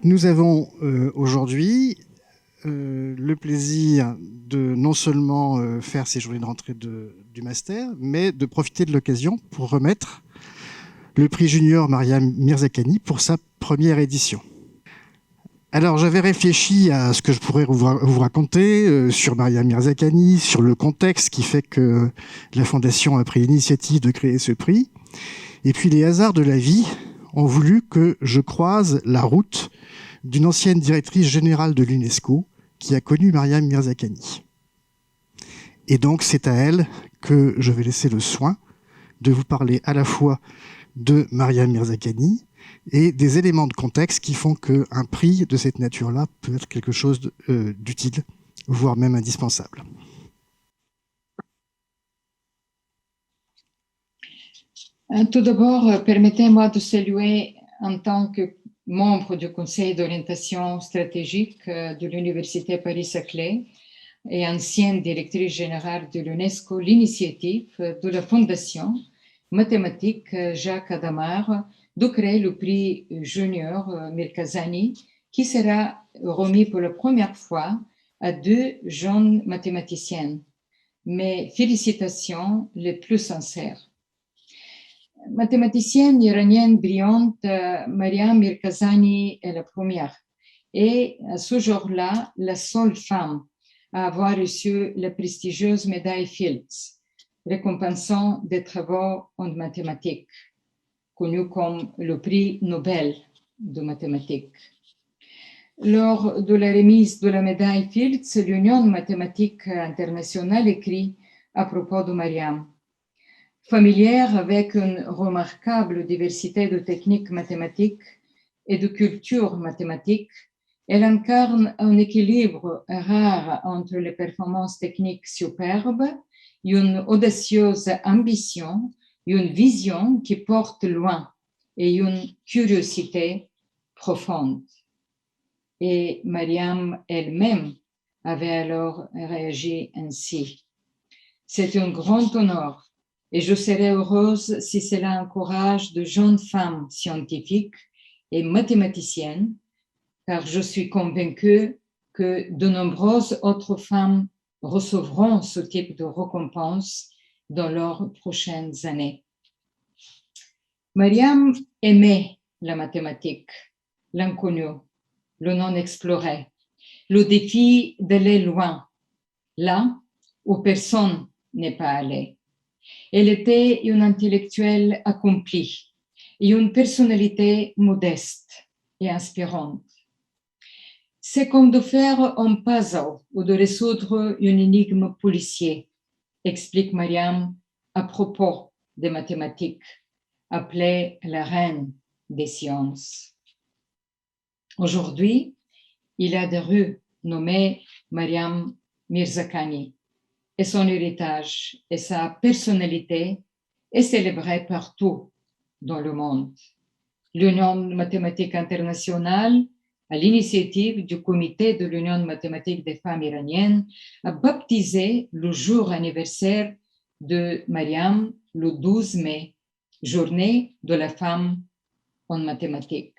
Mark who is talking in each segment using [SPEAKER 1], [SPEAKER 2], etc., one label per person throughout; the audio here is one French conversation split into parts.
[SPEAKER 1] Nous avons aujourd'hui le plaisir de non seulement faire ces journées de rentrée du master, mais de profiter de l'occasion pour remettre le prix junior Mariam Mirzakhani pour sa première édition. Alors j'avais réfléchi à ce que je pourrais vous raconter sur Mariam Mirzakhani, sur le contexte qui fait que la Fondation a pris l'initiative de créer ce prix. Et puis les hasards de la vie ont voulu que je croise la route d'une ancienne directrice générale de l'UNESCO qui a connu Mariam Mirzakhani. Et donc c'est à elle que je vais laisser le soin de vous parler à la fois de Mariam Mirzakhani et des éléments de contexte qui font qu'un prix de cette nature-là peut être quelque chose d'utile, voire même indispensable.
[SPEAKER 2] Tout d'abord, permettez-moi de saluer en tant que membre du Conseil d'orientation stratégique de l'Université Paris-Saclay et ancienne directrice générale de l'UNESCO, l'initiative de la Fondation mathématique Jacques Hadamard de créer le prix junior Mirkazani qui sera remis pour la première fois à 2 jeunes mathématiciennes. Mes félicitations les plus sincères. Mathématicienne iranienne brillante, Mariam Mirkazani est la première et à ce jour-là, la seule femme à avoir reçu la prestigieuse médaille Fields, récompensant des travaux en mathématiques, connu comme le prix Nobel de mathématiques. Lors de la remise de la médaille Fields, l'Union mathématique internationale écrit à propos de Mariam. Familière avec une remarquable diversité de techniques mathématiques et de culture mathématique, elle incarne un équilibre rare entre les performances techniques superbes, une audacieuse ambition, une vision qui porte loin et une curiosité profonde. Et Mariam elle-même avait alors réagi ainsi. C'est un grand honneur et je serais heureuse si cela encourage de jeunes femmes scientifiques et mathématiciennes, car je suis convaincue que de nombreuses autres femmes recevront ce type de récompense dans leurs prochaines années. Mariam aimait la mathématique, l'inconnu, le non exploré, le défi d'aller loin, là où personne n'est pas allé. Elle était une intellectuelle accomplie et une personnalité modeste et inspirante. C'est comme de faire un puzzle ou de résoudre une énigme policière, explique Mariam à propos des mathématiques, appelée la reine des sciences. Aujourd'hui, il y a des rues nommées Mariam Mirzakhani et son héritage et sa personnalité est célébré partout dans le monde. L'Union mathématique internationale, à l'initiative du comité de l'Union mathématique des femmes iraniennes, a baptisé le jour anniversaire de Mariam le 12 mai, journée de la femme en mathématiques.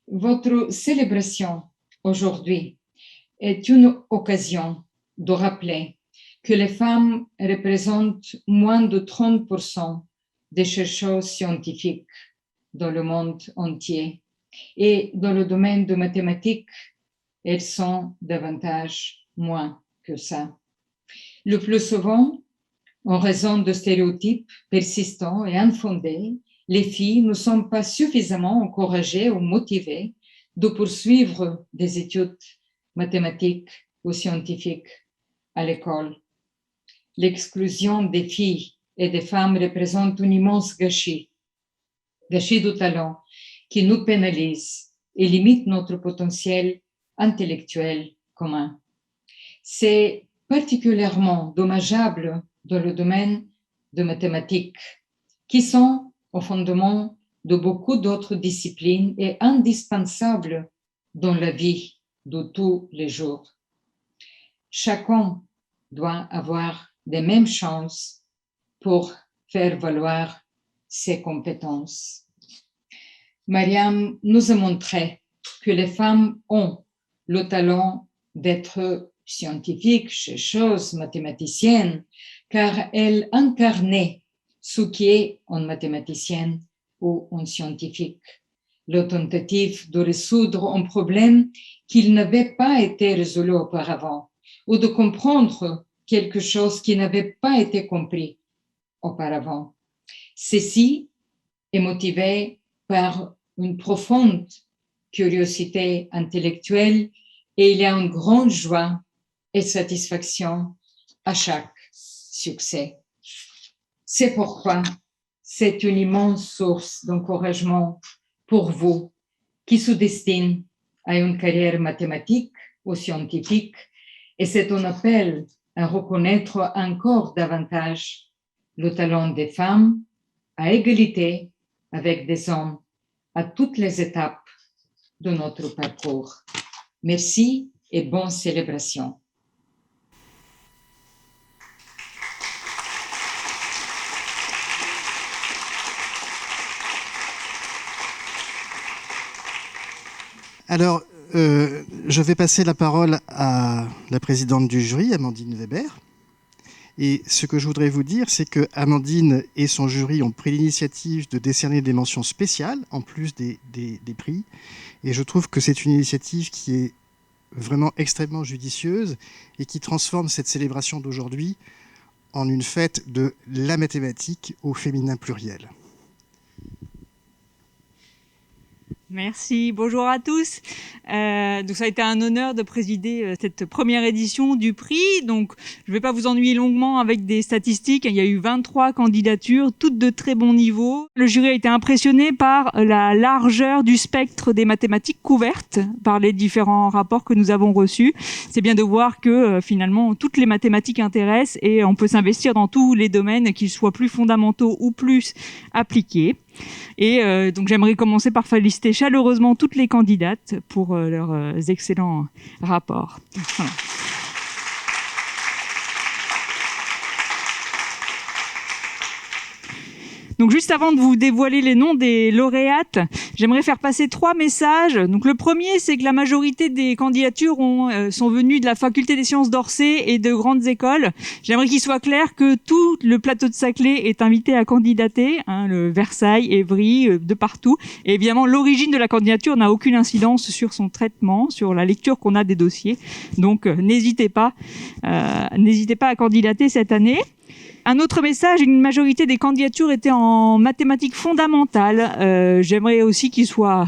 [SPEAKER 2] Votre célébration aujourd'hui est une occasion de rappeler que les femmes représentent moins de 30% des chercheurs scientifiques dans le monde entier. Et dans le domaine de mathématiques, elles sont davantage moins que ça. Le plus souvent, en raison de stéréotypes persistants et infondés, les filles ne sont pas suffisamment encouragées ou motivées de poursuivre des études mathématiques ou scientifiques à l'école. L'exclusion des filles et des femmes représente un immense gâchis de talent qui nous pénalise et limite notre potentiel intellectuel commun. C'est particulièrement dommageable dans le domaine de mathématiques, qui sont au fondement de beaucoup d'autres disciplines et indispensables dans la vie de tous les jours. Chacun doit avoir les mêmes chances pour faire valoir ses compétences. Mariam nous a montré que les femmes ont le talent d'être scientifiques, chercheuses, mathématiciennes, car elles incarnaient ce qui est une mathématicienne ou un scientifique. La tentative de résoudre un problème qui n'avait pas été résolu auparavant ou de comprendre quelque chose qui n'avait pas été compris auparavant. Ceci est motivé par une profonde curiosité intellectuelle et il y a une grande joie et satisfaction à chaque succès. C'est pourquoi c'est une immense source d'encouragement pour vous qui se destinent à une carrière mathématique ou scientifique, et c'est un appel à reconnaître encore davantage le talent des femmes à égalité avec des hommes à toutes les étapes de notre parcours. Merci et bonne célébration.
[SPEAKER 1] Alors, je vais passer la parole à la présidente du jury, Amandine Weber. Et ce que je voudrais vous dire, c'est que Amandine et son jury ont pris l'initiative de décerner des mentions spéciales, en plus des prix. Et je trouve que c'est une initiative qui est vraiment extrêmement judicieuse et qui transforme cette célébration d'aujourd'hui en une fête de la mathématique au féminin pluriel.
[SPEAKER 3] Merci, bonjour à tous. Donc ça a été un honneur de présider cette première édition du prix. Donc je ne vais pas vous ennuyer longuement avec des statistiques. Il y a eu 23 candidatures, toutes de très bon niveau. Le jury a été impressionné par la largeur du spectre des mathématiques couvertes par les différents rapports que nous avons reçus. C'est bien de voir que finalement toutes les mathématiques intéressent et on peut s'investir dans tous les domaines, qu'ils soient plus fondamentaux ou plus appliqués. Et donc j'aimerais commencer par féliciter chaleureusement toutes les candidates pour leurs excellents rapports. Voilà. Donc juste avant de vous dévoiler les noms des lauréates, j'aimerais faire passer 3 messages. Donc le premier, c'est que la majorité des candidatures sont venues de la faculté des sciences d'Orsay et de grandes écoles. J'aimerais qu'il soit clair que tout le plateau de Saclay est invité à candidater, le Versailles, Évry, de partout. Et évidemment, l'origine de la candidature n'a aucune incidence sur son traitement, sur la lecture qu'on a des dossiers. Donc n'hésitez pas à candidater cette année. Un autre message, une majorité des candidatures étaient en mathématiques fondamentales. J'aimerais aussi qu'il soit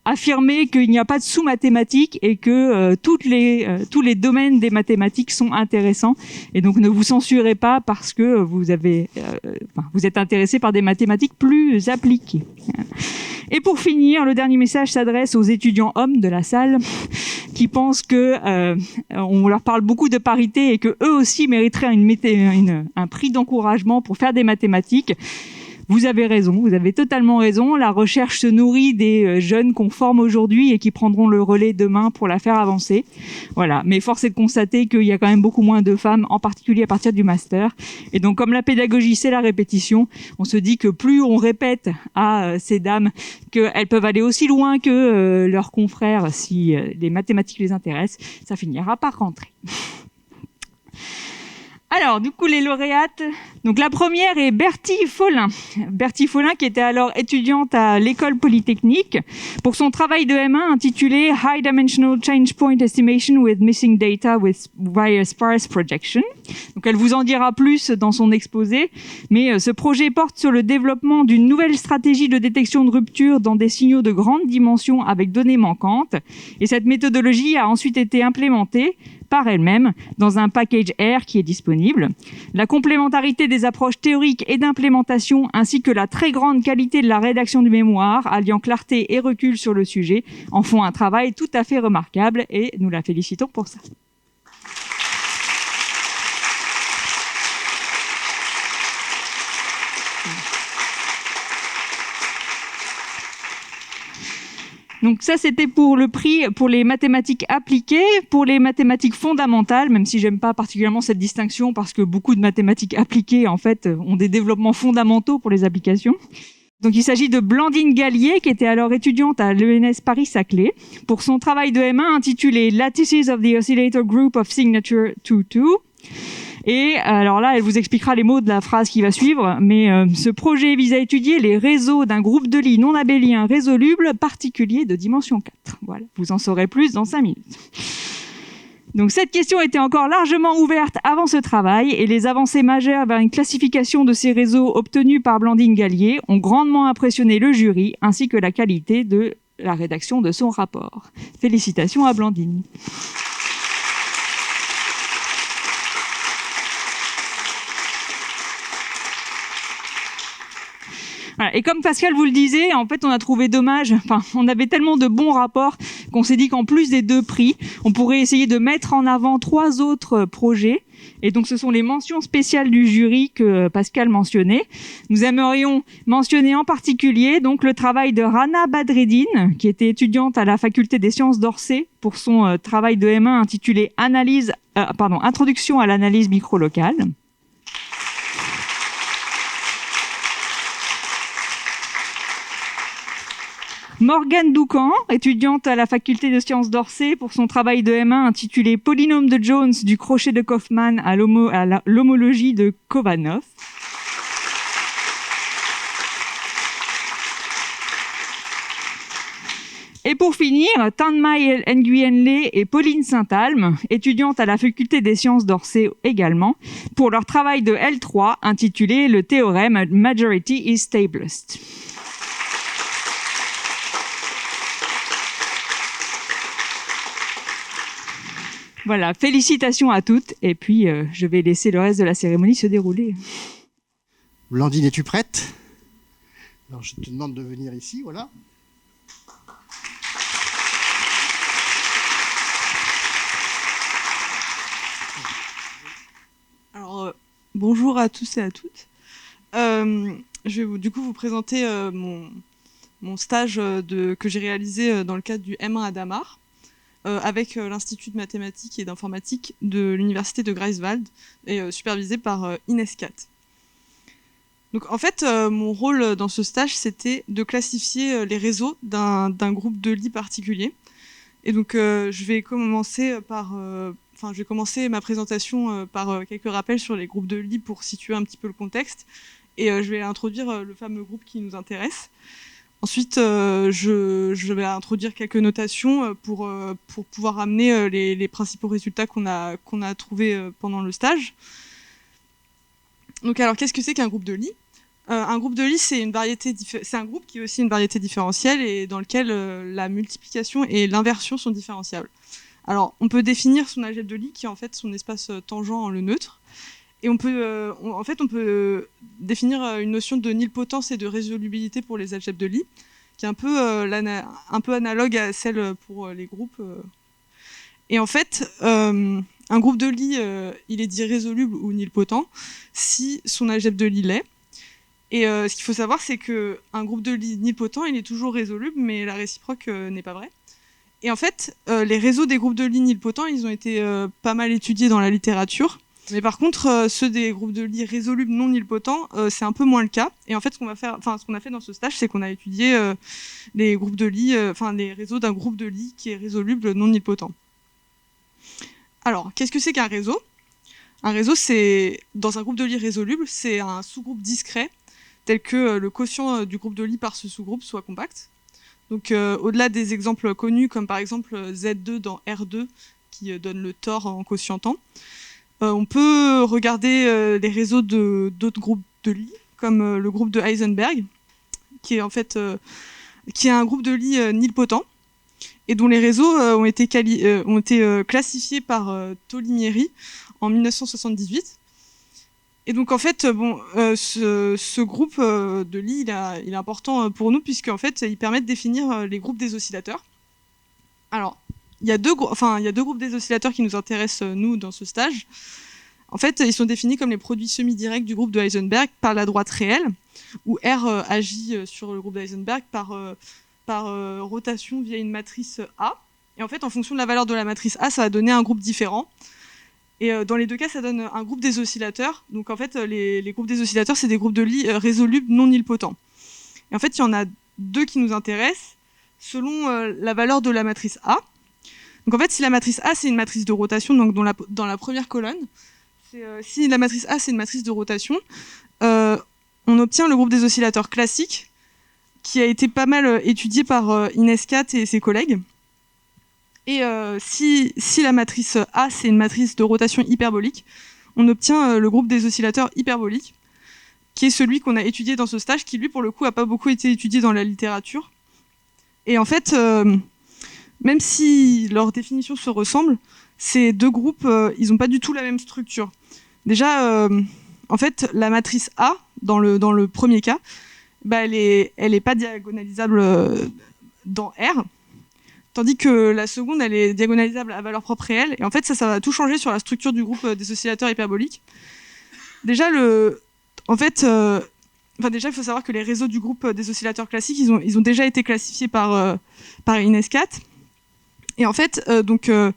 [SPEAKER 3] affirmé qu'il n'y a pas de sous-mathématiques et que tous les domaines des mathématiques sont intéressants. Et donc ne vous censurez pas parce que vous êtes intéressé par des mathématiques plus appliquées. Et pour finir, le dernier message s'adresse aux étudiants hommes de la salle qui pensent que on leur parle beaucoup de parité et que eux aussi mériteraient un prix d'encouragement pour faire des mathématiques. Vous avez raison, vous avez totalement raison. La recherche se nourrit des jeunes qu'on forme aujourd'hui et qui prendront le relais demain pour la faire avancer. Voilà. Mais force est de constater qu'il y a quand même beaucoup moins de femmes, en particulier à partir du master. Et donc, comme la pédagogie, c'est la répétition, on se dit que plus on répète à ces dames qu'elles peuvent aller aussi loin que leurs confrères si les mathématiques les intéressent, ça finira par rentrer. Alors, du coup, les lauréates. Donc, la première est Bertie Follin. Bertie Follin, qui était alors étudiante à l'école polytechnique, pour son travail de M1 intitulé High Dimensional Change Point Estimation with Missing Data via Sparse Projection. Donc, elle vous en dira plus dans son exposé. Mais ce projet porte sur le développement d'une nouvelle stratégie de détection de rupture dans des signaux de grande dimension avec données manquantes. Et cette méthodologie a ensuite été implémentée par elle-même dans un package R qui est disponible. La complémentarité des approches théoriques et d'implémentation ainsi que la très grande qualité de la rédaction du mémoire, alliant clarté et recul sur le sujet, en font un travail tout à fait remarquable et nous la félicitons pour ça. Donc ça, c'était pour le prix pour les mathématiques appliquées. Pour les mathématiques fondamentales, même si j'aime pas particulièrement cette distinction parce que beaucoup de mathématiques appliquées, en fait, ont des développements fondamentaux pour les applications. Donc il s'agit de Blandine Gallier, qui était alors étudiante à l'ENS Paris-Saclay, pour son travail de M1 intitulé Lattices of the Oscillator Group of Signature 2-2. Et alors là, elle vous expliquera les mots de la phrase qui va suivre, mais ce projet vise à étudier les réseaux d'un groupe de Lie non abélien résoluble particulier de dimension 4. Voilà, vous en saurez plus dans 5 minutes. Donc cette question était encore largement ouverte avant ce travail et les avancées majeures vers une classification de ces réseaux obtenues par Blandine Gallier ont grandement impressionné le jury ainsi que la qualité de la rédaction de son rapport. Félicitations à Blandine. Voilà. Et comme Pascal vous le disait, en fait, on a trouvé dommage, on avait tellement de bons rapports qu'on s'est dit qu'en plus des 2 prix, on pourrait essayer de mettre en avant 3 autres projets. Et donc, ce sont les mentions spéciales du jury que Pascal mentionnait. Nous aimerions mentionner en particulier donc le travail de Rana Badreddine, qui était étudiante à la faculté des sciences d'Orsay pour son travail de M1 intitulé Introduction à l'analyse microlocale. Morgane Doucan, étudiante à la faculté de sciences d'Orsay pour son travail de M1 intitulé Polynôme de Jones du crochet de Kaufmann à l'homologie de Kovanov. Et pour finir, Tanmay Nguyen Lee et Pauline Saint-Alme, étudiantes à la faculté des sciences d'Orsay également, pour leur travail de L3 intitulé Le théorème Majority is Stablest. Voilà, félicitations à toutes. Et puis, je vais laisser le reste de la cérémonie se dérouler.
[SPEAKER 1] Blandine, es-tu prête? Alors, je te demande de venir ici, voilà.
[SPEAKER 4] Alors, bonjour à tous et à toutes. Je vais vous présenter mon stage que j'ai réalisé dans le cadre du M1 à Damar. Avec l'Institut de mathématiques et d'informatique de l'Université de Greifswald et supervisé par Inès Cat. Donc en fait, mon rôle dans ce stage, c'était de classifier les réseaux d'un groupe de Lie particulier. Et donc je vais commencer ma présentation par quelques rappels sur les groupes de Lie pour situer un petit peu le contexte. Et je vais introduire le fameux groupe qui nous intéresse. Ensuite, je vais introduire quelques notations pour pouvoir amener les principaux résultats qu'on a trouvés pendant le stage. Donc, alors, qu'est-ce que c'est qu'un groupe de Lie ? Un groupe de Lie, c'est un groupe qui est aussi une variété différentielle et dans lequel la multiplication et l'inversion sont différenciables. Alors, on peut définir son algèbre de Lie, qui est en fait son espace tangent en le neutre. Et on peut définir une notion de nilpotence et de résolubilité pour les algèbres de Lie, qui est un peu analogue à celle pour les groupes. Et en fait, un groupe de Lie, il est dit résoluble ou nilpotent si son algèbre de Lie l'est. Et ce qu'il faut savoir, c'est qu'un groupe de Lie nilpotent, il est toujours résoluble, mais la réciproque n'est pas vraie. Et en fait, les réseaux des groupes de Lie nilpotents, ils ont été pas mal étudiés dans la littérature. Mais par contre, ceux des groupes de Lie résolubles non nilpotents, c'est un peu moins le cas. Et en fait, ce qu'on a fait dans ce stage, c'est qu'on a étudié les groupes de Lie, les réseaux d'un groupe de Lie qui est résoluble non nilpotent. Alors, qu'est-ce que c'est qu'un réseau ? Un réseau, c'est dans un groupe de Lie résoluble, c'est un sous-groupe discret, tel que le quotient du groupe de Lie par ce sous-groupe soit compact. Donc, au-delà des exemples connus, comme par exemple Z2 dans R2, qui donne le tore en quotientant, on peut regarder les réseaux d'autres groupes de Lie, comme le groupe de Heisenberg, qui est en fait qui est un groupe de Lie nilpotent, et dont les réseaux ont été classifiés par Tolimieri en 1978. Et donc en fait, ce groupe de Lie, il est important pour nous, puisqu'en fait, il permet de définir les groupes des oscillateurs. Alors, il y a deux groupes des oscillateurs qui nous intéressent, nous, dans ce stage. En fait, ils sont définis comme les produits semi-directs du groupe de Heisenberg par la droite réelle, où R agit sur le groupe de Heisenberg par rotation via une matrice A. Et en fait, en fonction de la valeur de la matrice A, ça va donner un groupe différent. Et dans les deux cas, ça donne un groupe des oscillateurs. Donc en fait, les groupes des oscillateurs, c'est des groupes de Lie résolubles non nilpotents. Et en fait, il y en a deux qui nous intéressent selon la valeur de la matrice A. Donc en fait, si la matrice A, c'est une matrice de rotation, donc dans la première colonne, si la matrice A, c'est une matrice de rotation, on obtient le groupe des oscillateurs classiques, qui a été pas mal étudié par Ines-Cat et ses collègues. Et si la matrice A, c'est une matrice de rotation hyperbolique, on obtient le groupe des oscillateurs hyperboliques, qui est celui qu'on a étudié dans ce stage, qui lui, pour le coup, n'a pas beaucoup été étudié dans la littérature. Et en fait, même si leurs définitions se ressemblent, ces deux groupes, ils n'ont pas du tout la même structure. Déjà, en fait, la matrice A, dans le premier cas, bah, elle est pas diagonalisable dans R, tandis que la seconde, elle est diagonalisable à valeur propre réelle. Et en fait, ça va tout changer sur la structure du groupe des oscillateurs hyperboliques. Déjà, déjà, il faut savoir que les réseaux du groupe des oscillateurs classiques, ils ont déjà été classifiés par Ines-Cat. Et en fait, le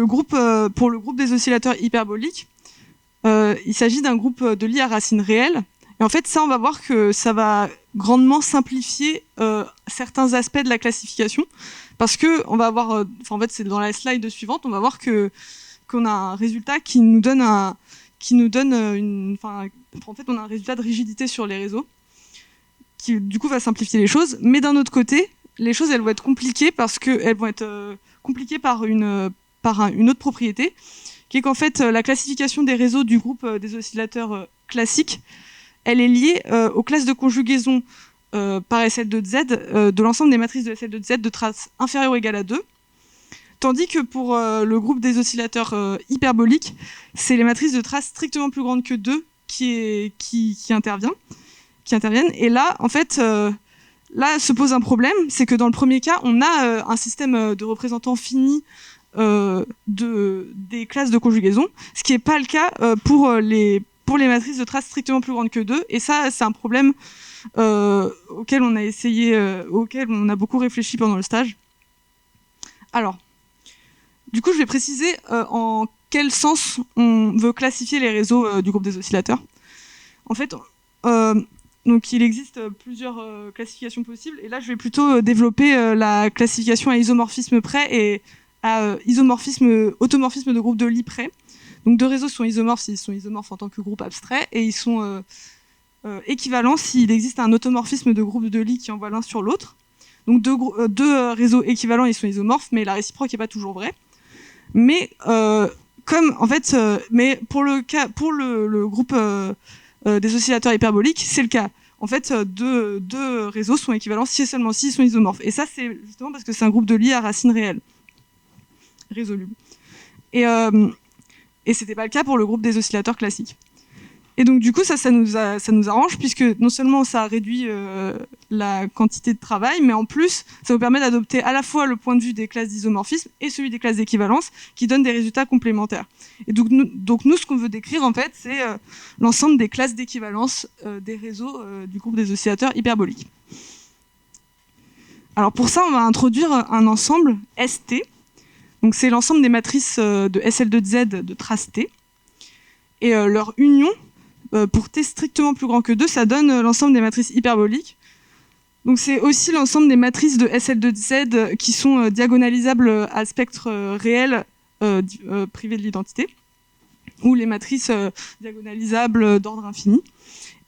[SPEAKER 4] groupe, pour le groupe des oscillateurs hyperboliques, il s'agit d'un groupe de Lie à racine réelle. Et en fait, ça, on va voir que ça va grandement simplifier certains aspects de la classification, parce que on va avoir, en fait, c'est dans la slide suivante, on va voir qu'on a un résultat qui nous donne en fait, on a un résultat de rigidité sur les réseaux, qui du coup va simplifier les choses. Mais d'un autre côté, les choses, elles vont être compliquées parce qu'elles vont être compliquées par une autre propriété, qui est qu'en fait, la classification des réseaux du groupe des oscillateurs classiques, elle est liée aux classes de conjugaison par SL de Z de l'ensemble des matrices de SL de Z de trace inférieure ou égale à 2. Tandis que pour le groupe des oscillateurs hyperboliques, c'est les matrices de trace strictement plus grandes que 2 qui interviennent. Et là, en fait, là se pose un problème, c'est que dans le premier cas, on a un système de représentants finis des classes de conjugaison, ce qui n'est pas le cas pour les matrices de trace strictement plus grandes que 2. Et ça, c'est un problème auquel on a beaucoup réfléchi pendant le stage. Alors, du coup, je vais préciser en quel sens on veut classifier les réseaux du groupe des oscillateurs. En fait, donc il existe plusieurs classifications possibles, et là, je vais plutôt développer la classification à isomorphisme près et à automorphisme de groupe de Lie près. Donc deux réseaux sont isomorphes s'ils sont isomorphes en tant que groupe abstrait, et ils sont équivalents s'il existe un automorphisme de groupe de Lie qui envoie l'un sur l'autre. Donc deux réseaux équivalents, ils sont isomorphes, mais la réciproque n'est pas toujours vraie. Mais mais pour le groupe des oscillateurs hyperboliques, c'est le cas. En fait, deux réseaux sont équivalents si et seulement s'ils sont isomorphes. Et ça, c'est justement parce que c'est un groupe de Lie à racine réelle, résoluble. Et c'était pas le cas pour le groupe des oscillateurs classiques. Et donc du coup, ça nous arrange, puisque non seulement ça réduit la quantité de travail, mais en plus, ça nous permet d'adopter à la fois le point de vue des classes d'isomorphisme et celui des classes d'équivalence, qui donnent des résultats complémentaires. Et donc nous, ce qu'on veut décrire, en fait, c'est l'ensemble des classes d'équivalence des réseaux du groupe des oscillateurs hyperboliques. Alors pour ça, on va introduire un ensemble ST. Donc c'est l'ensemble des matrices de SL de Z de trace T. Et leur union, pour T strictement plus grand que 2, ça donne l'ensemble des matrices hyperboliques. Donc c'est aussi l'ensemble des matrices de SL de Z qui sont diagonalisables à spectre réel privé de l'identité, ou les matrices diagonalisables d'ordre infini.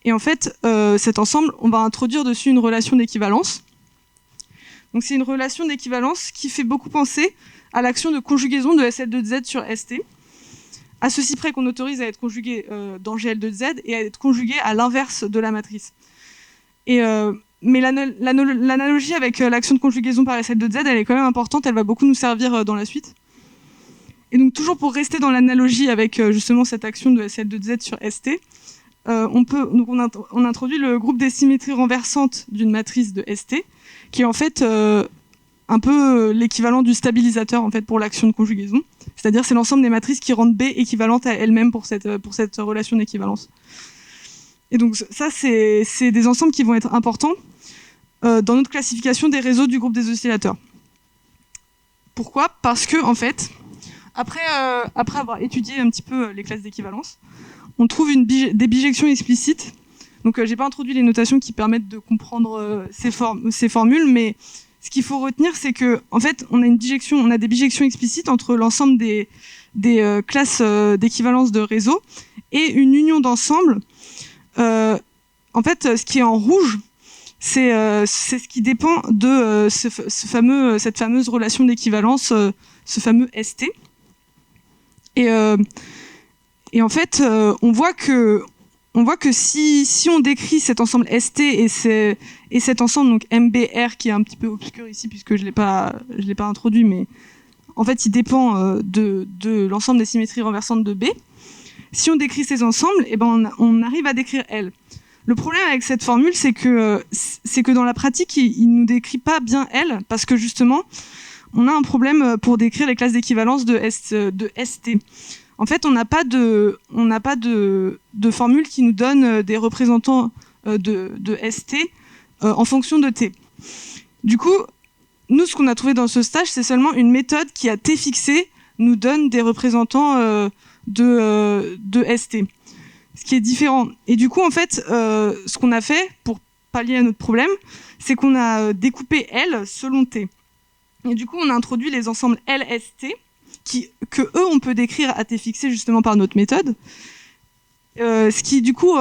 [SPEAKER 4] Et en fait, cet ensemble, on va introduire dessus une relation d'équivalence. Donc c'est une relation d'équivalence qui fait beaucoup penser à l'action de conjugaison de SL de Z sur ST, à ceci près qu'on autorise à être conjugué dans GL de Z et à être conjugué à l'inverse de la matrice. Mais l'analogie avec l'action de conjugaison par SL de Z, elle est quand même importante, elle va beaucoup nous servir dans la suite. Et donc toujours pour rester dans l'analogie avec justement cette action de SL de Z sur ST, on introduit le groupe des symétries renversantes d'une matrice de ST, qui est en fait un peu l'équivalent du stabilisateur en fait pour l'action de conjugaison. C'est-à-dire c'est l'ensemble des matrices qui rendent B équivalente à elles-mêmes pour cette relation d'équivalence. Et donc ça, c'est des ensembles qui vont être importants dans notre classification des réseaux du groupe des oscillateurs. Pourquoi ? Parce que, en fait, après avoir étudié un petit peu les classes d'équivalence, on trouve des bijections explicites. Donc j'ai pas introduit les notations qui permettent de comprendre ces formules, mais ce qu'il faut retenir, c'est que en fait, on a des bijections explicites entre l'ensemble des classes d'équivalence de réseau et une union d'ensemble. En fait, ce qui est en rouge, c'est ce qui dépend de cette fameuse relation d'équivalence, ce fameux ST. Et en fait, on voit que si on décrit cet ensemble ST et cet ensemble donc MBR qui est un petit peu obscur ici puisque je l'ai pas introduit, mais en fait il dépend de l'ensemble des symétries renversantes de B. Si on décrit ces ensembles, et ben on arrive à décrire L. Le problème avec cette formule, c'est que dans la pratique, il nous décrit pas bien L parce que justement, on a un problème pour décrire les classes d'équivalence de ST. En fait, on n'a pas de formule qui nous donne des représentants de ST en fonction de T. Du coup, nous, ce qu'on a trouvé dans ce stage, c'est seulement une méthode qui, à T fixé, nous donne des représentants de ST. Ce qui est différent. Et du coup, en fait, ce qu'on a fait pour pallier à notre problème, c'est qu'on a découpé L selon T. Et du coup, on a introduit les ensembles LST, que eux, on peut décrire à T fixé justement par notre méthode. Ce qui, du coup,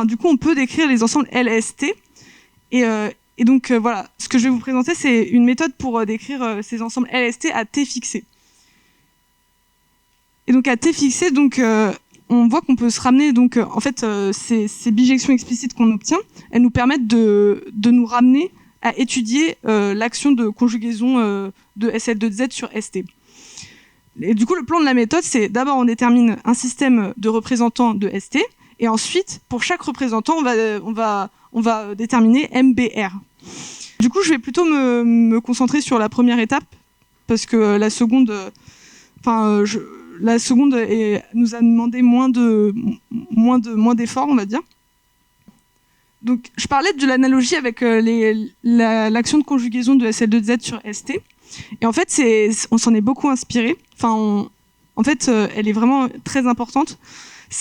[SPEAKER 4] du coup, on peut décrire les ensembles LST. Et donc, voilà, ce que je vais vous présenter, c'est une méthode pour décrire ces ensembles LST à T fixé. Et donc, à T fixé, donc... on voit qu'on peut se ramener, donc en fait, ces bijections explicites qu'on obtient, elles nous permettent de nous ramener à étudier l'action de conjugaison de SL2Z sur ST. Et du coup, le plan de la méthode, c'est d'abord on détermine un système de représentants de ST, et ensuite, pour chaque représentant, on va déterminer MBR. Du coup, je vais plutôt me concentrer sur la première étape, parce que la seconde, nous a demandé moins d'efforts, on va dire. Donc, je parlais de l'analogie avec l'action de conjugaison de SL2Z sur ST. Et en fait, on s'en est beaucoup inspiré. En fait, elle est vraiment très importante.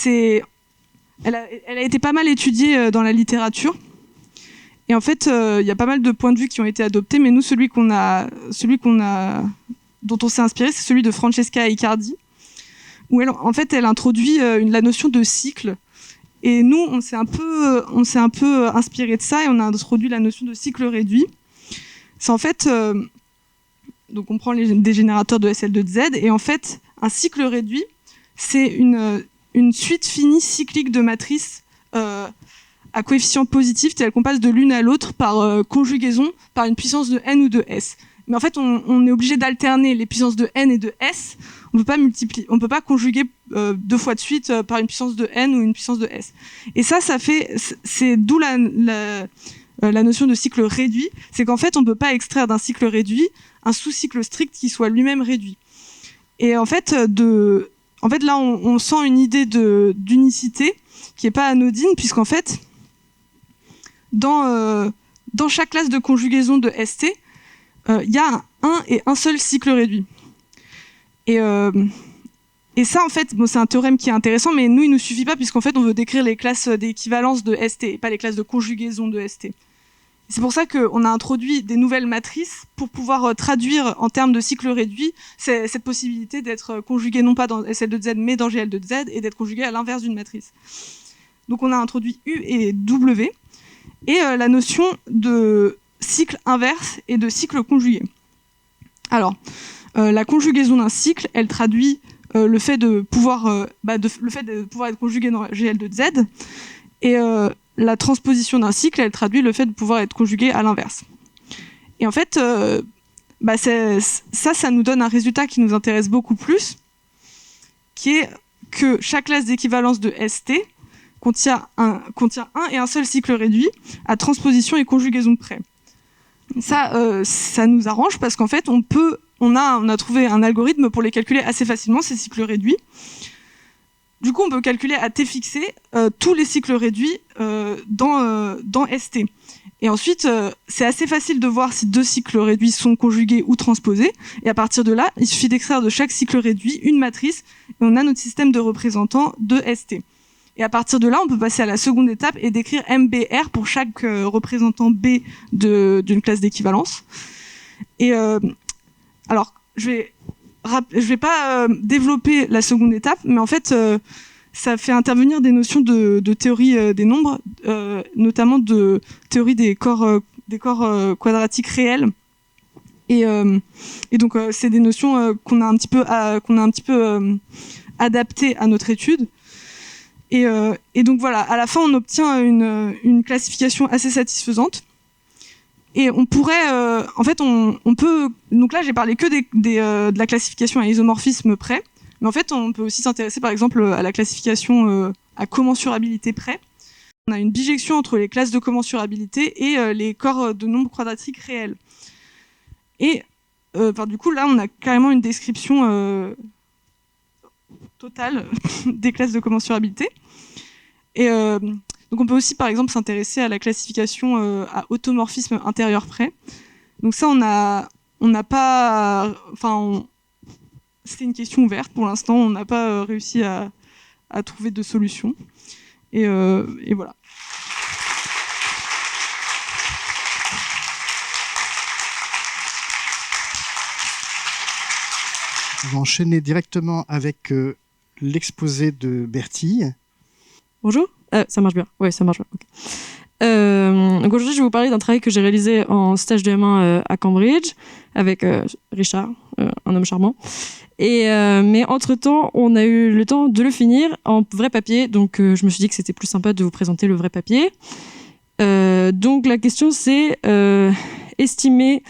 [SPEAKER 4] Elle a été pas mal étudiée dans la littérature. Et en fait, il y a pas mal de points de vue qui ont été adoptés. Mais nous, dont on s'est inspiré, c'est celui de Francesca Aicardi, où elle introduit la notion de cycle. Et nous, on s'est un peu inspiré de ça et on a introduit la notion de cycle réduit. C'est en fait, donc on prend des générateurs de SL2Z et en fait, un cycle réduit, c'est une suite finie cyclique de matrices à coefficient positif telles qu'on passe de l'une à l'autre par conjugaison par une puissance de n ou de s. Mais en fait, on est obligé d'alterner les puissances de n et de s. On peut pas conjuguer deux fois de suite par une puissance de n ou une puissance de s. Et c'est d'où la notion de cycle réduit. C'est qu'en fait, on peut pas extraire d'un cycle réduit un sous-cycle strict qui soit lui-même réduit. Et en fait, là, on sent une idée d'unicité qui est pas anodine, puisqu'en fait, dans chaque classe de conjugaison de ST, il y a un et un seul cycle réduit. Et ça, en fait, c'est un théorème qui est intéressant, mais nous, il nous suffit pas, puisqu'en fait, on veut décrire les classes d'équivalence de ST, et pas les classes de conjugaison de ST. C'est pour ça qu'on a introduit des nouvelles matrices pour pouvoir traduire en termes de cycle réduit cette possibilité d'être conjugué non pas dans SL2Z, mais dans GL2Z, et d'être conjugué à l'inverse d'une matrice. Donc on a introduit U et W, et la notion de cycle inverse et de cycle conjugué. Alors, la conjugaison d'un cycle, elle traduit le fait de pouvoir être conjugué dans GL2Z, et la transposition d'un cycle, elle traduit le fait de pouvoir être conjugué à l'inverse. Et en fait, ça nous donne un résultat qui nous intéresse beaucoup plus, qui est que chaque classe d'équivalence de ST contient un et un seul cycle réduit à transposition et conjugaison près. Ça nous arrange parce qu'en fait, on a trouvé un algorithme pour les calculer assez facilement, ces cycles réduits. Du coup, on peut calculer à T fixé tous les cycles réduits dans ST. Et ensuite, c'est assez facile de voir si deux cycles réduits sont conjugués ou transposés. Et à partir de là, il suffit d'extraire de chaque cycle réduit une matrice et on a notre système de représentants de ST. Et à partir de là, on peut passer à la seconde étape et décrire MBR pour chaque représentant B d'une classe d'équivalence. Et alors, je vais pas développer la seconde étape, mais en fait, ça fait intervenir des notions de théorie des nombres, notamment de théorie des corps quadratiques réels. Et donc, c'est des notions qu'on a un petit peu adaptées à notre étude. Et donc voilà, à la fin, on obtient une classification assez satisfaisante. Et on pourrait, en fait, on peut. Donc là, j'ai parlé que de la classification à isomorphisme près, mais en fait, on peut aussi s'intéresser, par exemple, à la classification à commensurabilité près. On a une bijection entre les classes de commensurabilité et les corps de nombres quadratiques réels. Et du coup, là, on a carrément une description totale des classes de commensurabilité. Et donc on peut aussi, par exemple, s'intéresser à la classification à automorphisme intérieur près. Donc ça, on n'a pas... Enfin, c'était une question ouverte pour l'instant. On n'a pas réussi à trouver de solution. Et voilà.
[SPEAKER 1] On va enchaîner directement avec l'exposé de Bertille.
[SPEAKER 5] Bonjour, ça marche bien. Ouais, ça marche bien. Okay. Donc aujourd'hui, je vais vous parler d'un travail que j'ai réalisé en stage de M1 à Cambridge avec Richard, un homme charmant. Mais entre-temps, on a eu le temps de le finir en vrai papier, donc je me suis dit que c'était plus sympa de vous présenter le vrai papier. Donc la question, c'est estimer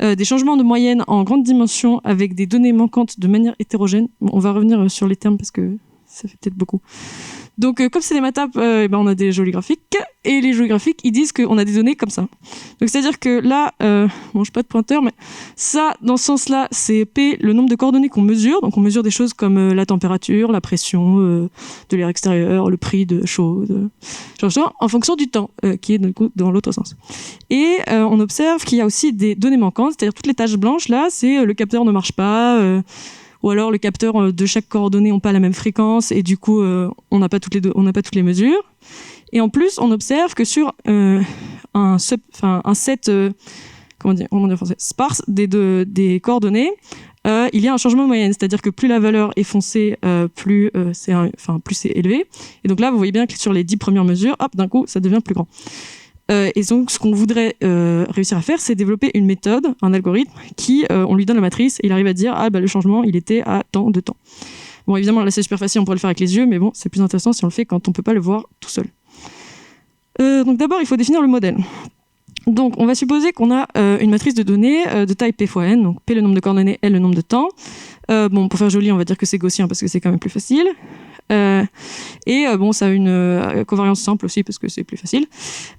[SPEAKER 5] des changements de moyenne en grande dimension avec des données manquantes de manière hétérogène. Bon, on va revenir sur les termes parce que ça fait peut-être beaucoup. Donc, comme c'est des maths, on a des jolis graphiques. Et les jolis graphiques, ils disent qu'on a des données comme ça. Donc, c'est-à-dire que là, bon, je n'ai pas de pointeur, mais ça, dans ce sens-là, c'est P, le nombre de coordonnées qu'on mesure. Donc, on mesure des choses comme la température, la pression de l'air extérieur, le prix de choses, en fonction du temps, qui est dans l'autre sens. Et on observe qu'il y a aussi des données manquantes, c'est-à-dire toutes les taches blanches, là, c'est le capteur ne marche pas, ou alors les capteurs de chaque coordonnée n'ont pas la même fréquence et du coup on n'a pas toutes les mesures. Et en plus on observe que sur un set comment dire en français, sparse des coordonnées, il y a un changement de moyenne, c'est-à-dire que plus la valeur est foncée, plus c'est élevé. Et donc là vous voyez bien que sur les 10 premières mesures, hop, d'un coup ça devient plus grand. Et donc, ce qu'on voudrait réussir à faire, c'est développer une méthode, un algorithme, qui, on lui donne la matrice et il arrive à dire le changement, il était à tant de temps. Bon, évidemment, là, c'est super facile, on pourrait le faire avec les yeux, mais bon, c'est plus intéressant si on le fait quand on peut pas le voir tout seul. Donc d'abord, il faut définir le modèle. Donc, on va supposer qu'on a une matrice de données de taille P fois N, donc P le nombre de coordonnées, N le nombre de temps. Bon, pour faire joli, on va dire que c'est gaussien parce que c'est quand même plus facile. Ça a une covariance simple aussi parce que c'est plus facile,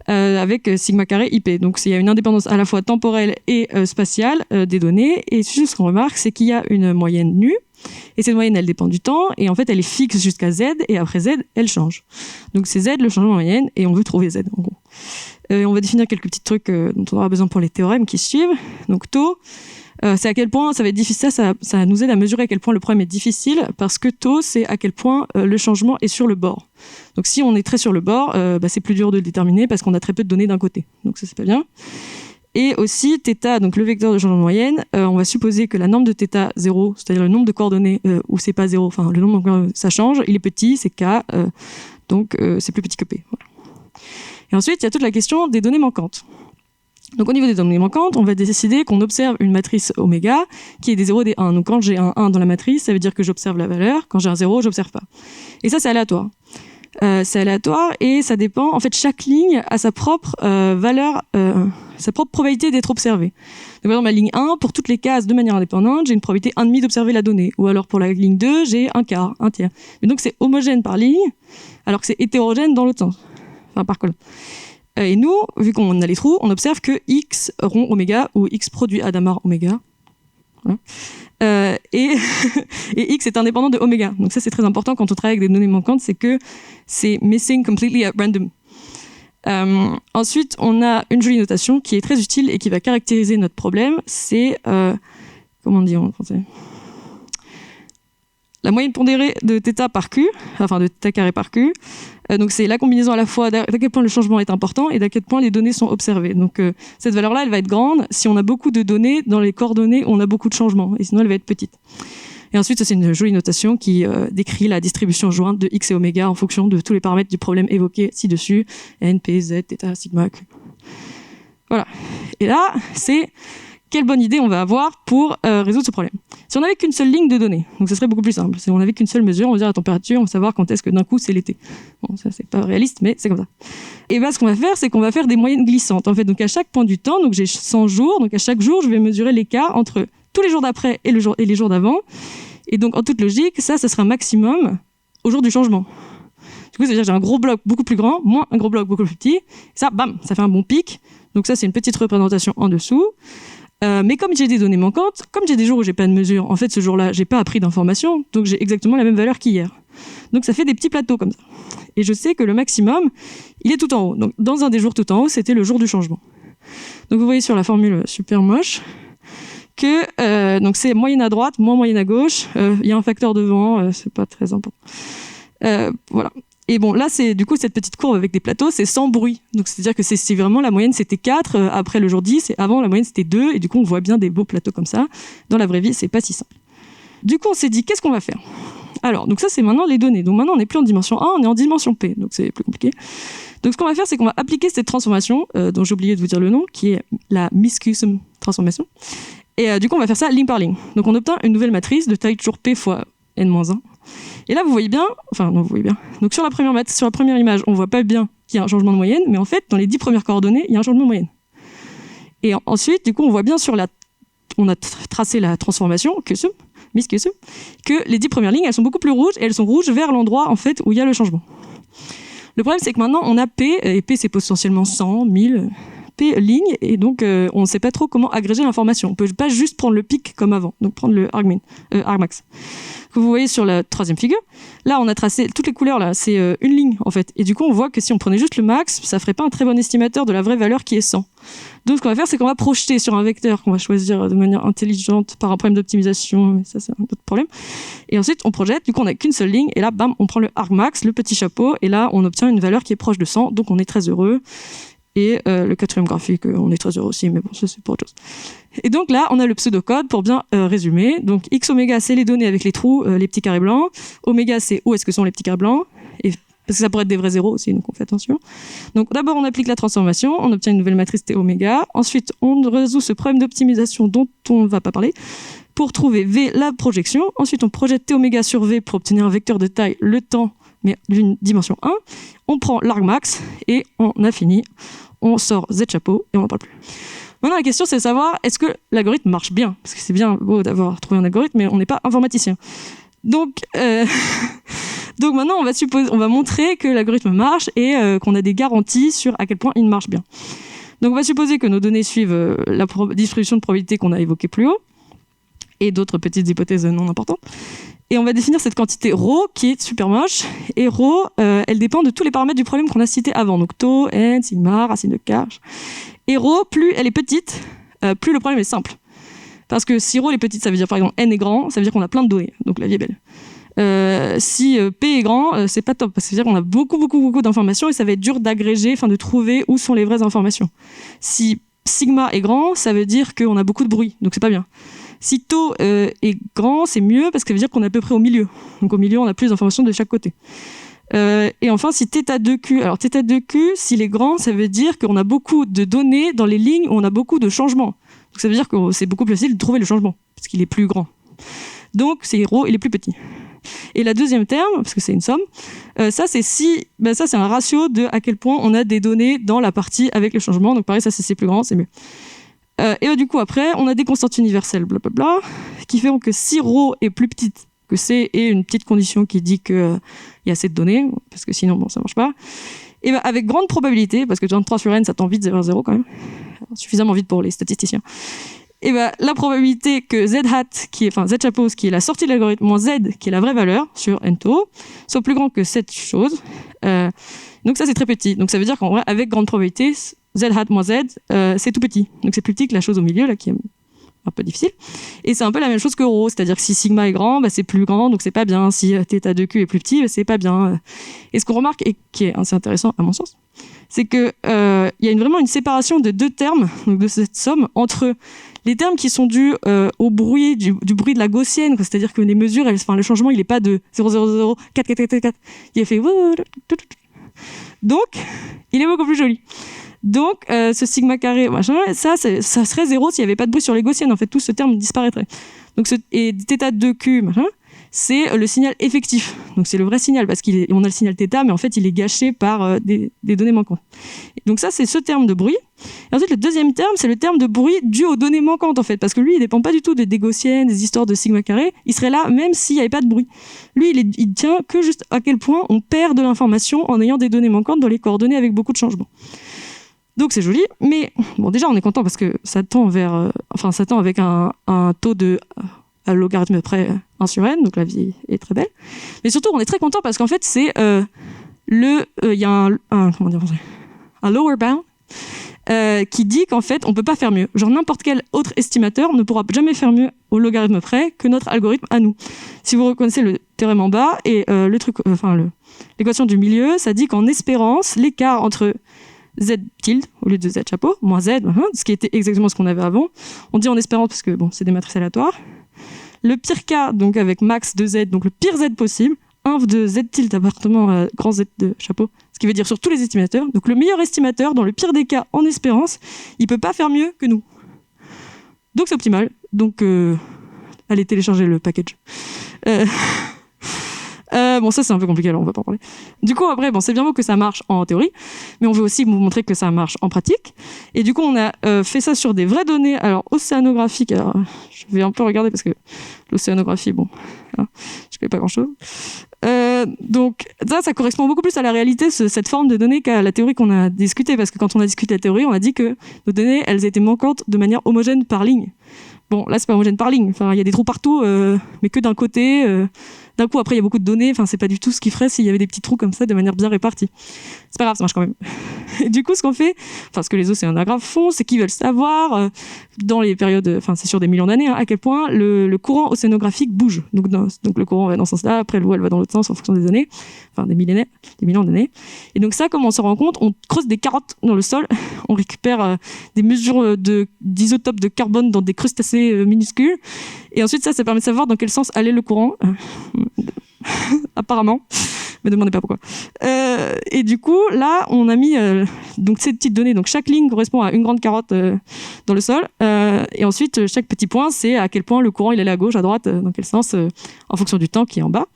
[SPEAKER 5] avec sigma carré IP. Donc il y a une indépendance à la fois temporelle et spatiale des données. Et ce qu'on remarque, c'est qu'il y a une moyenne nue. Et cette moyenne, elle dépend du temps. Et en fait, elle est fixe jusqu'à Z. Et après Z, elle change. Donc c'est Z le changement de moyenne. Et on veut trouver Z, en gros. On va définir quelques petits trucs dont on aura besoin pour les théorèmes qui suivent. Donc taux. C'est à quel point ça va être difficile, ça nous aide à mesurer à quel point le problème est difficile, parce que taux, c'est à quel point le changement est sur le bord. Donc si on est très sur le bord, c'est plus dur de le déterminer parce qu'on a très peu de données d'un côté. Donc ça, c'est pas bien. Et aussi, θ, donc le vecteur de changement de moyenne, on va supposer que la norme de θ 0, c'est-à-dire le nombre de coordonnées où c'est pas 0, enfin le nombre ça change, il est petit, c'est k, donc c'est plus petit que p. Voilà. Et ensuite, il y a toute la question des données manquantes. Donc au niveau des données manquantes, on va décider qu'on observe une matrice oméga qui est des 0 et des 1. Donc quand j'ai un 1 dans la matrice, ça veut dire que j'observe la valeur. Quand j'ai un 0, j'observe pas. Et ça, c'est aléatoire. C'est aléatoire et ça dépend. En fait, chaque ligne a sa propre valeur, sa propre probabilité d'être observée. Donc par exemple, la ligne 1, pour toutes les cases de manière indépendante, j'ai une probabilité 1,5 d'observer la donnée. Ou alors pour la ligne 2, j'ai un quart, un tiers. Mais donc c'est homogène par ligne, alors que c'est hétérogène dans l'autre sens. Enfin, par colonne. Et nous, vu qu'on a les trous, on observe que X rond oméga ou X produit Hadamard oméga. Voilà. Et X est indépendant de oméga. Donc ça, c'est très important quand on travaille avec des données manquantes, c'est que c'est missing completely at random. Ensuite, on a une jolie notation qui est très utile et qui va caractériser notre problème. C'est, comment on dit en français ? la moyenne pondérée de θ par Q, enfin de θ carré par Q. Donc c'est la combinaison à la fois d'à quel point le changement est important et d'à quel point les données sont observées. Donc cette valeur-là, elle va être grande si on a beaucoup de données dans les coordonnées où on a beaucoup de changements, et sinon elle va être petite. Et ensuite, c'est une jolie notation qui décrit la distribution jointe de x et oméga en fonction de tous les paramètres du problème évoqué ci-dessus, n, p, z, θ, sigma, q. Voilà. Et là, c'est quelle bonne idée on va avoir pour résoudre ce problème. Si on n'avait qu'une seule ligne de données, donc ce serait beaucoup plus simple. Si on n'avait qu'une seule mesure, on va dire la température, on va savoir quand est-ce que d'un coup c'est l'été. Bon, ça c'est pas réaliste, mais c'est comme ça. Et bien ce qu'on va faire, c'est qu'on va faire des moyennes glissantes. En fait, donc à chaque point du temps, donc j'ai 100 jours, donc à chaque jour, je vais mesurer l'écart entre tous les jours d'après et les jours d'avant. Et donc en toute logique, ça sera un maximum au jour du changement. Du coup, ça veut dire que j'ai un gros bloc beaucoup plus grand, moins un gros bloc beaucoup plus petit. Ça, bam, ça fait un bon pic. Donc ça, c'est une petite représentation en dessous. Mais comme j'ai des données manquantes, comme j'ai des jours où j'ai pas de mesure, en fait, ce jour-là, j'ai pas appris d'informations, donc j'ai exactement la même valeur qu'hier. Donc ça fait des petits plateaux comme ça. Et je sais que le maximum, il est tout en haut. Donc dans un des jours tout en haut, c'était le jour du changement. Donc vous voyez sur la formule super moche que donc c'est moyenne à droite, moins moyenne à gauche. Il y a un facteur devant, c'est pas très important. Voilà. Et bon, là, c'est du coup cette petite courbe avec des plateaux, c'est sans bruit. Donc, c'est-à-dire que c'est vraiment la moyenne, c'était 4 après le jour 10, et avant, la moyenne, c'était 2, et du coup, on voit bien des beaux plateaux comme ça. Dans la vraie vie, c'est pas si simple. Du coup, on s'est dit, qu'est-ce qu'on va faire? Alors, donc ça, c'est maintenant les données. Donc maintenant, on n'est plus en dimension 1, on est en dimension P, donc c'est plus compliqué. Donc, ce qu'on va faire, c'est qu'on va appliquer cette transformation, dont j'ai oublié de vous dire le nom, qui est la Miskusum transformation. Et du coup, on va faire ça ligne par ligne. Donc, on obtient une nouvelle matrice de taille toujours P fois n-1. Et là, vous voyez bien, enfin, non, vous voyez bien. Donc, sur la première image, on voit pas bien qu'il y a un changement de moyenne, mais en fait, dans les 10 premières coordonnées, il y a un changement de moyenne. Et ensuite, du coup, on voit bien on a tracé la transformation, Miskusum, que les 10 premières lignes, elles sont beaucoup plus rouges, et elles sont rouges vers l'endroit, en fait, où il y a le changement. Le problème, c'est que maintenant, on a P, et P, c'est potentiellement 100, 1000, P lignes, et donc, on ne sait pas trop comment agréger l'information. On peut pas juste prendre le pic comme avant, donc prendre le argmax. Que vous voyez sur la troisième figure, là on a tracé toutes les couleurs, là c'est une ligne en fait, et du coup on voit que si on prenait juste le max, ça ferait pas un très bon estimateur de la vraie valeur qui est 100. Donc ce qu'on va faire, c'est qu'on va projeter sur un vecteur qu'on va choisir de manière intelligente par un problème d'optimisation, mais ça c'est un autre problème, et ensuite on projette, du coup on a qu'une seule ligne, et là bam, on prend le argmax, le petit chapeau, et là on obtient une valeur qui est proche de 100, donc on est très heureux. Et le quatrième graphique, on est très heureux aussi, mais bon, ça c'est pour autre chose. Et donc là, on a le pseudocode pour bien résumer. Donc x oméga, c'est les données avec les trous, les petits carrés blancs. Oméga, c'est où est-ce que sont les petits carrés blancs, et parce que ça pourrait être des vrais zéros aussi, donc on fait attention. Donc d'abord, on applique la transformation, on obtient une nouvelle matrice T oméga. Ensuite, on résout ce problème d'optimisation dont on ne va pas parler pour trouver V, la projection. Ensuite, on projette T oméga sur V pour obtenir un vecteur de taille, le temps, mais d'une dimension 1. On prend l'argmax et on a fini. On sort Z chapeau et on n'en parle plus. Maintenant, la question, c'est de savoir, est-ce que l'algorithme marche bien? Parce que c'est bien beau d'avoir trouvé un algorithme, mais on n'est pas informaticien. Donc maintenant, on va montrer que l'algorithme marche et qu'on a des garanties sur à quel point il marche bien. Donc, on va supposer que nos données suivent la distribution de probabilité qu'on a évoquée plus haut et d'autres petites hypothèses non importantes. Et on va définir cette quantité ρ qui est super moche. Et ρ, elle dépend de tous les paramètres du problème qu'on a cité avant. Donc taux, n, sigma, racine de Karch. Et ρ, plus elle est petite, plus le problème est simple. Parce que si ρ est petite, ça veut dire par exemple n est grand, ça veut dire qu'on a plein de données. Donc la vie est belle. Si p est grand, c'est pas top. Parce que ça veut dire qu'on a beaucoup d'informations et ça va être dur d'agréger, enfin de trouver où sont les vraies informations. Si sigma est grand, ça veut dire qu'on a beaucoup de bruit. Donc c'est pas bien. Si taux est grand, c'est mieux parce que ça veut dire qu'on est à peu près au milieu. Donc au milieu, on a plus d'informations de chaque côté. Et enfin, si θ2q, alors θ2q, s'il est grand, ça veut dire qu'on a beaucoup de données dans les lignes où on a beaucoup de changements. Donc ça veut dire que c'est beaucoup plus facile de trouver le changement parce qu'il est plus grand. Donc c'est ρ, il est plus petit. Et la deuxième terme, parce que c'est une somme, ça c'est un ratio de à quel point on a des données dans la partie avec le changement. Donc pareil, ça c'est plus grand, c'est mieux. Et du coup, après, on a des constantes universelles, blablabla, qui font que si ρ est plus petite que C et une petite condition qui dit qu'il y a assez de données, parce que sinon, bon, ça marche pas, et ben, avec grande probabilité, parce que 3 sur n, ça tend vite 0,0 quand même, suffisamment vite pour les statisticiens, et ben, la probabilité que z chapeau, qui est la sortie de l'algorithme, moins z, qui est la vraie valeur sur n taux, soit plus grand que cette chose. Donc ça, c'est très petit. Donc ça veut dire qu'en vrai, avec grande probabilité, z hat moins z, c'est tout petit. Donc c'est plus petit que la chose au milieu, là, qui est un peu difficile. Et c'est un peu la même chose que ρ, c'est-à-dire que si sigma est grand, c'est plus grand, donc c'est pas bien. Si θ de q est plus petit, c'est pas bien. Et ce qu'on remarque, et qui est assez intéressant à mon sens, c'est que y a vraiment une séparation de deux termes, donc de cette somme, entre les termes qui sont dus au bruit, du bruit de la gaussienne, c'est-à-dire que les mesures, le changement, il n'est pas de 0, 0, 0, 4, 4, 4, 4, 4. Il est fait... Donc, il est beaucoup plus joli. Donc, ce sigma carré, machin, ça serait 0 s'il n'y avait pas de bruit sur les gaussiennes. En fait, tout ce terme disparaîtrait. Donc, et θ de q, machin, c'est le signal effectif. Donc, c'est le vrai signal, parce qu'on a le signal θ, mais en fait, il est gâché par des données manquantes. Donc, ça, c'est ce terme de bruit. Et ensuite, le deuxième terme, c'est le terme de bruit dû aux données manquantes, en fait, parce que lui, il ne dépend pas du tout des gaussiennes, des histoires de sigma carré. Il serait là même s'il n'y avait pas de bruit. Lui, il tient que juste à quel point on perd de l'information en ayant des données manquantes dans les coordonnées avec beaucoup de changements. Donc c'est joli, mais bon, déjà on est content parce que ça tend ça tend avec un taux de logarithme près 1 sur n, donc la vie est très belle. Mais surtout on est très content parce qu'en fait c'est il y a un lower bound qui dit qu'en fait on peut pas faire mieux. Genre n'importe quel autre estimateur ne pourra jamais faire mieux au logarithme près que notre algorithme à nous. Si vous reconnaissez le théorème en bas et l'équation du milieu, ça dit qu'en espérance l'écart entre z tilde au lieu de z chapeau, moins z, ce qui était exactement ce qu'on avait avant. On dit en espérance parce que bon, c'est des matrices aléatoires. Le pire cas, donc avec max de z, donc le pire z possible, inf de z tilde appartenant à grand z de chapeau, ce qui veut dire sur tous les estimateurs. Donc le meilleur estimateur, dans le pire des cas en espérance, il peut pas faire mieux que nous. Donc c'est optimal. Donc allez télécharger le package. Bon, ça c'est un peu compliqué, alors on va pas en parler. Du coup, après, bon, c'est bien beau que ça marche en théorie, mais on veut aussi vous montrer que ça marche en pratique. Et du coup, on a fait ça sur des vraies données, alors océanographiques. Alors, je vais un peu regarder parce que l'océanographie, bon, hein, je connais pas grand-chose. Donc, ça correspond beaucoup plus à la réalité, cette forme de données, qu'à la théorie qu'on a discutée. Parce que quand on a discuté la théorie, on a dit que nos données, elles étaient manquantes de manière homogène par ligne. Bon, là, c'est pas homogène par ligne. Enfin, il y a des trous partout, mais que d'un côté. D'un coup, après, il y a beaucoup de données. Enfin, c'est pas du tout ce qu'il ferait s'il y avait des petits trous comme ça de manière bien répartie. C'est pas grave, ça marche quand même. Et du coup, ce qu'on fait, enfin, ce que les océanographes font, c'est qu'ils veulent savoir, dans les périodes, enfin, c'est sur des millions d'années, à quel point le courant océanographique bouge. Donc le courant va dans ce sens-là, après l'eau, elle va dans l'autre sens en fonction des années, enfin, des millions d'années. Et donc ça, comment on s'en rend compte? On creuse des carottes dans le sol, on récupère des mesures d'isotopes de carbone dans des crustacés minuscules, et ensuite ça permet de savoir dans quel sens allait le courant. Apparemment, me demandez pas pourquoi. Et du coup, là, on a mis donc ces petites données. Donc chaque ligne correspond à une grande carotte dans le sol, et ensuite chaque petit point, c'est à quel point le courant il allait à gauche, à droite, dans quel sens, en fonction du temps qui est en bas.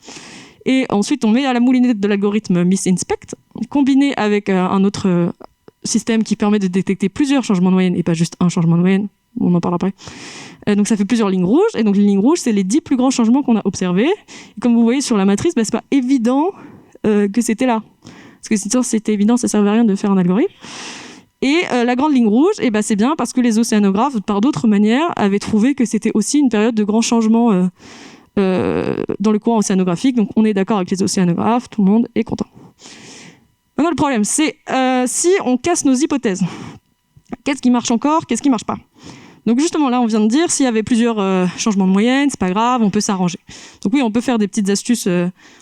[SPEAKER 5] Et ensuite, on met à la moulinette de l'algorithme MISINSPECT, combiné avec un autre système qui permet de détecter plusieurs changements de moyenne et pas juste un changement de moyenne. On en parle après. Donc ça fait plusieurs lignes rouges, et donc les lignes rouges, c'est les 10 plus grands changements qu'on a observés. Et comme vous voyez sur la matrice, c'est pas évident que c'était là. Parce que si c'était évident, ça servait à rien de faire un algorithme. Et la grande ligne rouge, c'est bien parce que les océanographes, par d'autres manières, avaient trouvé que c'était aussi une période de grands changements dans le courant océanographique. Donc on est d'accord avec les océanographes, tout le monde est content. Maintenant le problème, c'est si on casse nos hypothèses. Qu'est-ce qui marche encore, qu'est-ce qui marche pas? Donc justement là on vient de dire s'il y avait plusieurs changements de moyenne, c'est pas grave, on peut s'arranger. Donc oui, on peut faire des petites astuces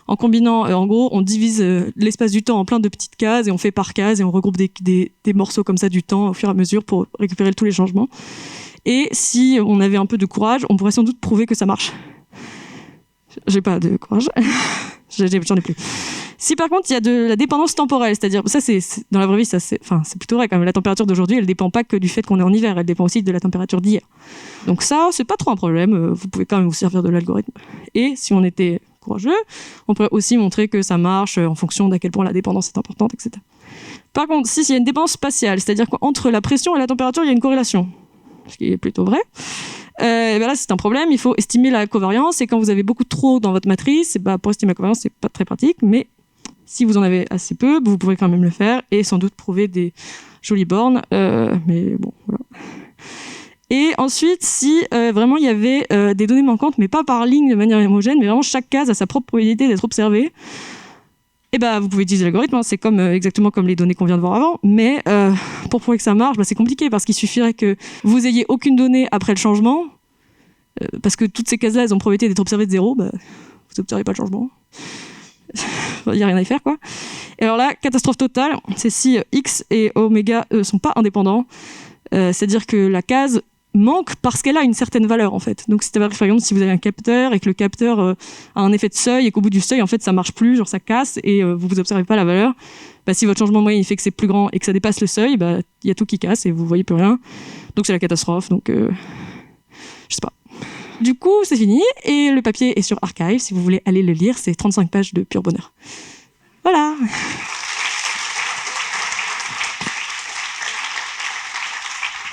[SPEAKER 5] en combinant, en gros on divise l'espace du temps en plein de petites cases et on fait par case et on regroupe des morceaux comme ça du temps au fur et à mesure pour récupérer tous les changements. Et si on avait un peu de courage, on pourrait sans doute prouver que ça marche. J'ai pas de courage, j'en ai plus. Si par contre il y a de la dépendance temporelle, c'est-à-dire ça c'est dans la vraie vie c'est plutôt vrai quand même. La température d'aujourd'hui elle dépend pas que du fait qu'on est en hiver, elle dépend aussi de la température d'hier. Donc ça c'est pas trop un problème, vous pouvez quand même vous servir de l'algorithme. Et si on était courageux, on pourrait aussi montrer que ça marche en fonction d'à quel point la dépendance est importante, etc. Par contre si il y a une dépendance spatiale, c'est-à-dire qu'entre la pression et la température il y a une corrélation, ce qui est plutôt vrai. Et là c'est un problème, il faut estimer la covariance, et quand vous avez beaucoup trop dans votre matrice, pour estimer la covariance c'est pas très pratique, mais si vous en avez assez peu, vous pourrez quand même le faire et sans doute prouver des jolies bornes, mais bon, voilà. Et ensuite, si vraiment il y avait des données manquantes, mais pas par ligne de manière homogène, mais vraiment chaque case a sa propre probabilité d'être observée, vous pouvez utiliser l'algorithme, c'est exactement comme les données qu'on vient de voir avant, mais pour prouver que ça marche, c'est compliqué parce qu'il suffirait que vous ayez aucune donnée après le changement Parce que toutes ces cases-là, elles ont probabilité d'être observées de 0, bah, vous n'observez pas le changement. Il n'y a rien à y faire, quoi. Et alors là, catastrophe totale, c'est si X et oméga sont pas indépendants. C'est-à-dire que la case manque parce qu'elle a une certaine valeur, en fait. Donc, par exemple, si vous avez un capteur et que le capteur a un effet de seuil et qu'au bout du seuil, en fait, ça marche plus, genre ça casse et vous n'observez pas la valeur, bah, si votre changement moyen il fait que c'est plus grand et que ça dépasse le seuil, bah, il y a tout qui casse et vous voyez plus rien. Donc, c'est la catastrophe. Donc, je sais pas. Du coup, c'est fini et le papier est sur Archive. Si vous voulez aller le lire, c'est 35 pages de pur bonheur. Voilà.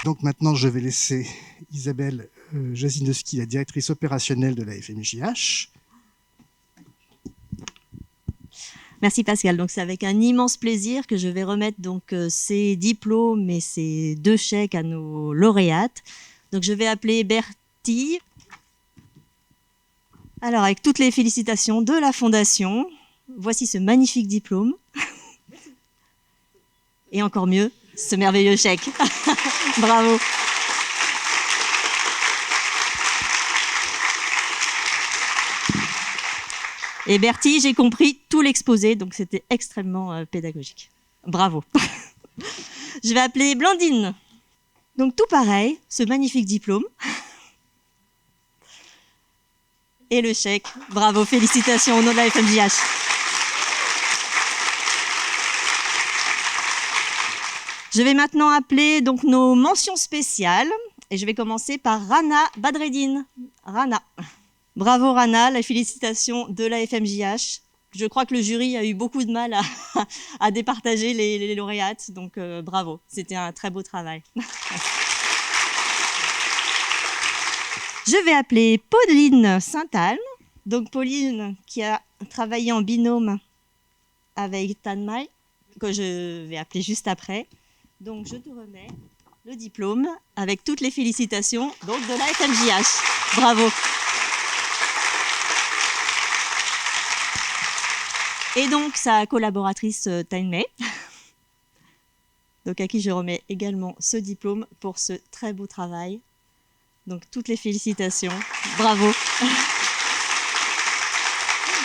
[SPEAKER 1] Donc maintenant, je vais laisser Isabelle Jasinowski, la directrice opérationnelle de la FMJH.
[SPEAKER 6] Merci Pascal. Donc c'est avec un immense plaisir que je vais remettre donc ces diplômes et ces 2 chèques à nos lauréates. Donc je vais appeler Bertie. Alors avec toutes les félicitations de la Fondation, voici ce magnifique diplôme. Et encore mieux, ce merveilleux chèque. Bravo. Et Bertie, j'ai compris tout l'exposé, donc c'était extrêmement pédagogique. Bravo. Je vais appeler Blandine. Donc tout pareil, ce magnifique diplôme. Et le chèque. Bravo, félicitations au nom de la FMJH. Je vais maintenant appeler donc nos mentions spéciales et je vais commencer par Rana Badreddine. Rana. Bravo Rana, la félicitation de la FMJH. Je crois que le jury a eu beaucoup de mal à départager les lauréates, donc bravo, c'était un très beau travail. Je vais appeler Pauline Saint-Alme. Donc Pauline qui a travaillé en binôme avec Tanmay, que je vais appeler juste après. Donc je te remets le diplôme avec toutes les félicitations donc, de la FMJH. Bravo. Et donc sa collaboratrice Tanmay, donc à qui je remets également ce diplôme pour ce très beau travail. Donc toutes les félicitations. Bravo.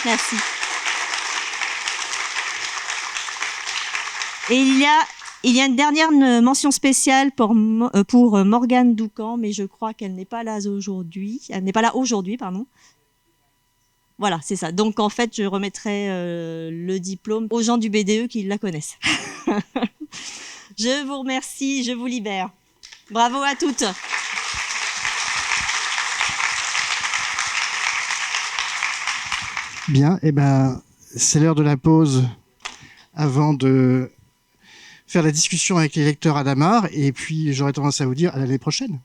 [SPEAKER 6] Merci. Et il y a une dernière mention spéciale pour Morgane Doucan, mais je crois qu'elle n'est pas là aujourd'hui. Elle n'est pas là aujourd'hui, pardon. Voilà, c'est ça. Donc en fait, je remettrai le diplôme aux gens du BDE qui la connaissent. Je vous remercie, je vous libère. Bravo à toutes.
[SPEAKER 1] Bien, et ben, c'est l'heure de la pause avant de faire la discussion avec les lecteurs à Damar, et puis j'aurais tendance à vous dire à l'année prochaine.